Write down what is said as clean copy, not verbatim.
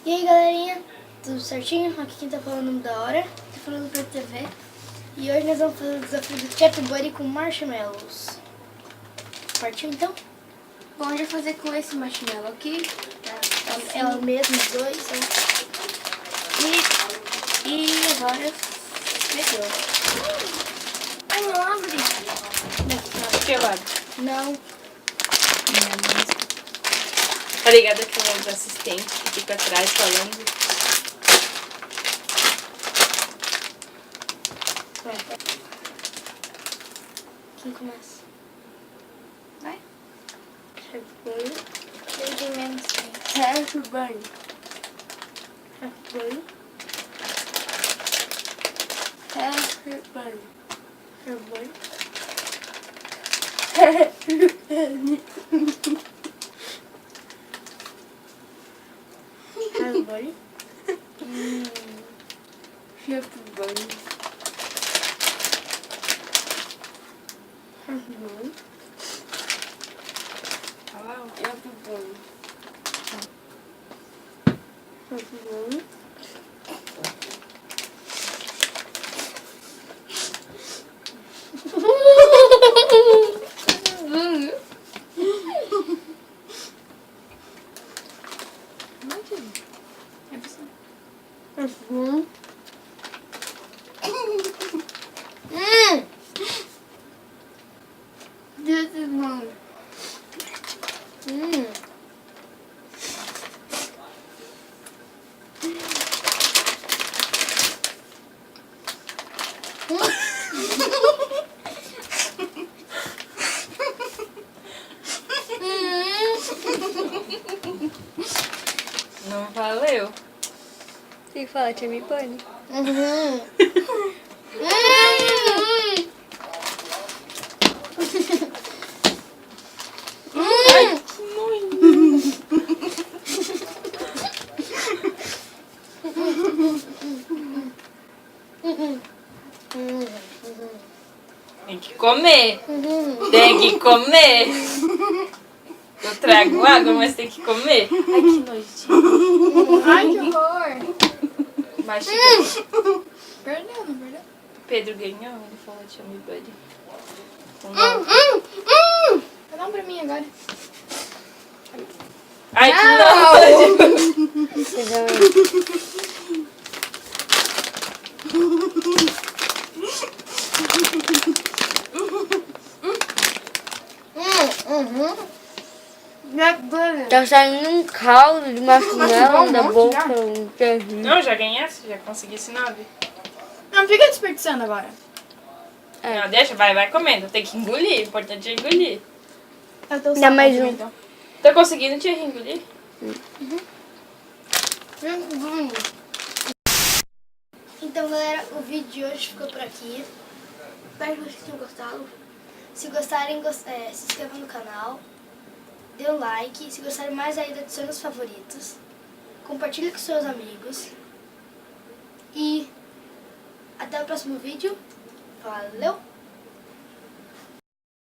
E aí galerinha, tudo certinho? Aqui quem tá falando é o nome da hora, tá falando pra TV. E hoje nós vamos fazer o desafio do Chap Buddy com marshmallows. Partiu então? Bom, eu vou fazer com esse marshmallow aqui. Assim. É o mesmo, os dois. E agora pegou. Ai, não abre. O que lado? Não. Tá ligado aquelas assistentes que fica atrás falando? Quem começa? Vai. Chap Buddy. Eu de menos tempo. Chap Buddy. Chap Buddy. Chap Buddy. Chap Buddy. Chap Buddy. Chap Buddy. Olha lá, ó. Chap Buddy. Chap Buddy. É você. This is mine. Não valeu. Tem que falar, Chap Buddy. Ai, que nojo. Tem que comer. Tem que comer. Eu trago água, mas tem que comer. Ai, que nojinho. Ai, que horror. Mastiga. Perdeu, não perdeu? Pedro ganhou, ele falou Chap Buddy. Dá um pra mim agora. Ai, que nojo. Chap Buddy. Tá saindo um caldo de marshmallow da boca. Não, já ganhasse, já conseguisse 9. Não fica desperdiçando agora. Não, deixa, vai comendo. Tem que engolir, o importante é engolir. Dá mais um. Então. Tá conseguindo te engolir? Então galera, o vídeo de hoje ficou por aqui. Espero que vocês tenham gostado. Se gostarem, se inscrevam no canal. Dê um like. Se gostarem mais ainda, adicione os favoritos. Compartilhe com seus amigos. E até o próximo vídeo. Valeu!